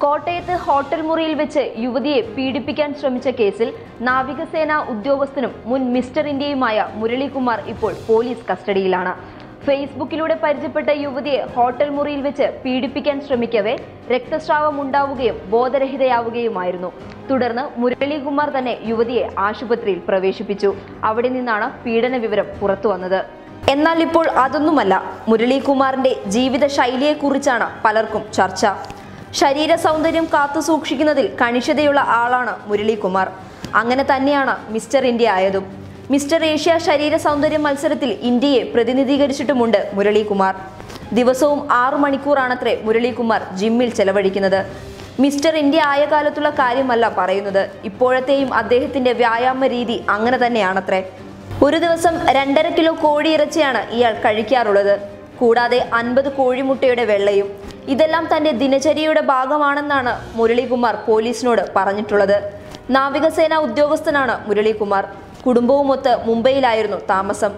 കോട്ടയത്ത് ഹോട്ടൽ മുറിയിൽ വെച്ച് യുവതിയെ പീഡിപ്പിക്കാൻ ശ്രമിച്ച കേസിൽ നാവികസേന ഉദ്യോഗസ്ഥനും മുൻ മിസ്റ്റർ ഇന്ത്യയുമായ മുരളീകുമാർ ഇപ്പോൾ പോലീസ് കസ്റ്റഡിയിലാണ്. ഫേസ്ബുക്കിലൂടെ പരിചയപ്പെട്ട യുവതിയെ ഹോട്ടൽ മുറിയിൽ വെച്ച് പീഡിപ്പിക്കാൻ ശ്രമിക്കവേ രക്തസ്രാവം ഉണ്ടാവുകയും ബോധരഹിതയാവുകയുമായിരുന്നു. തുടർന്ന് മുരളീകുമാർ തന്നെ യുവതിയെ ആശുപത്രിയിൽ പ്രവേശിപ്പിച്ചു. അവിടെ നിന്നാണ് പീഡന വിവരം പുറത്തുവന്നത്. എന്നാൽ ഇപ്പോൾ അതൊന്നുമല്ല. മുരളീകുമാറിന്റെ ജീവിത ശൈലിയെക്കുറിച്ചാണ് പലർക്കും ചർച്ച. ശരീര സൗന്ദര്യം കാത്തുസൂക്ഷിക്കുന്നതിൽ കണിശതയുള്ള ആളാണ് മുരളീകുമാർ. അങ്ങനെ തന്നെയാണ് മിസ്റ്റർ ഇന്ത്യ ആയതും. മിസ്റ്റർ ഏഷ്യ ശരീര സൗന്ദര്യ മത്സരത്തിൽ ഇന്ത്യയെ പ്രതിനിധീകരിച്ചിട്ടുമുണ്ട് മുരളീകുമാർ. ദിവസവും 6 മണിക്കൂറാണത്രേ മുരളീകുമാർ ജിമ്മിൽ ചെലവഴിക്കുന്നത്. മിസ്റ്റർ ഇന്ത്യ ആയ കാലത്തുള്ള കാര്യമല്ല പറയുന്നത്. ഇപ്പോഴത്തെയും അദ്ദേഹത്തിന്റെ വ്യായാമ രീതി അങ്ങനെ തന്നെയാണത്രേ. ഒരു ദിവസം 2.5 കിലോ കോഴിയിറച്ചിയാണ് ഇയാൾ കഴിക്കാറുള്ളത്. കൂടാതെ 50 കോഴിമുട്ടയുടെ വെള്ളയും. ഇതെല്ലാം തന്റെ ദിനചര്യയുടെ ഭാഗമാണെന്നാണ് മുരളീകുമാർ പോലീസിനോട് പറഞ്ഞിട്ടുള്ളത്. നാവികസേന ഉദ്യോഗസ്ഥനാണ് മുരളീകുമാർ. കുടുംബവുമൊത്ത് മുംബൈയിലായിരുന്നു താമസം.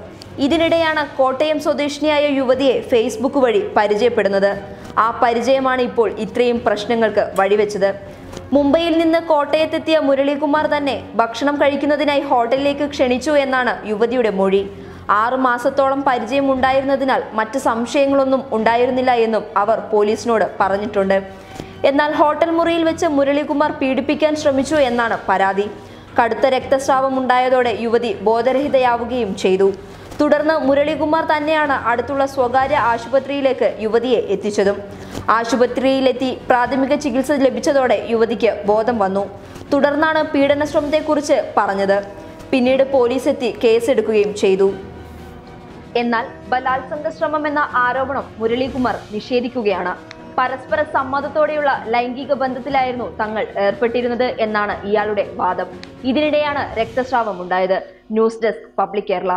ഇതിനിടെയാണ് കോട്ടയം സ്വദേശിനിയായ യുവതിയെ ഫേസ്ബുക്ക് വഴി പരിചയപ്പെടുന്നത്. ആ പരിചയമാണ് ഇപ്പോൾ ഇത്രയും പ്രശ്നങ്ങൾക്ക് വഴിവെച്ചത്. മുംബൈയിൽ നിന്ന് കോട്ടയത്തെത്തിയ മുരളീകുമാർ തന്നെ ഭക്ഷണം കഴിക്കുന്നതിനായി ഹോട്ടലിലേക്ക് ക്ഷണിച്ചു എന്നാണ് യുവതിയുടെ മൊഴി. 6 മാസത്തോളം പരിചയമുണ്ടായിരുന്നതിനാൽ മറ്റ് സംശയങ്ങളൊന്നും ഉണ്ടായിരുന്നില്ല എന്നും അവർ പോലീസിനോട് പറഞ്ഞിട്ടുണ്ട്. എന്നാൽ ഹോട്ടൽ മുറിയിൽ വെച്ച് മുരളീകുമാർ പീഡിപ്പിക്കാൻ ശ്രമിച്ചു എന്നാണ് പരാതി. കടുത്ത രക്തസ്രാവം ഉണ്ടായതോടെ യുവതി ബോധരഹിതയാവുകയും ചെയ്തു. തുടർന്ന് മുരളീകുമാർ തന്നെയാണ് അടുത്തുള്ള സ്വകാര്യ ആശുപത്രിയിലേക്ക് യുവതിയെ എത്തിച്ചതും. ആശുപത്രിയിലെത്തി പ്രാഥമിക ചികിത്സ ലഭിച്ചതോടെ യുവതിക്ക് ബോധം വന്നു. തുടർന്നാണ് പീഡനശ്രമത്തെക്കുറിച്ച് പറഞ്ഞത്. പിന്നീട് പോലീസ് എത്തി കേസെടുക്കുകയും ചെയ്തു. എന്നാൽ ബലാത്സംഗ ശ്രമം എന്ന ആരോപണം മുരളീകുമാർ നിഷേധിക്കുകയാണ്. പരസ്പര സമ്മതത്തോടെയുള്ള ലൈംഗിക ബന്ധത്തിലായിരുന്നു തങ്ങൾ ഏർപ്പെട്ടിരുന്നത് എന്നാണ് ഇയാളുടെ വാദം. ഇതിനിടെയാണ് രക്തസ്രാവം ഉണ്ടായത്. News desk public Kerala.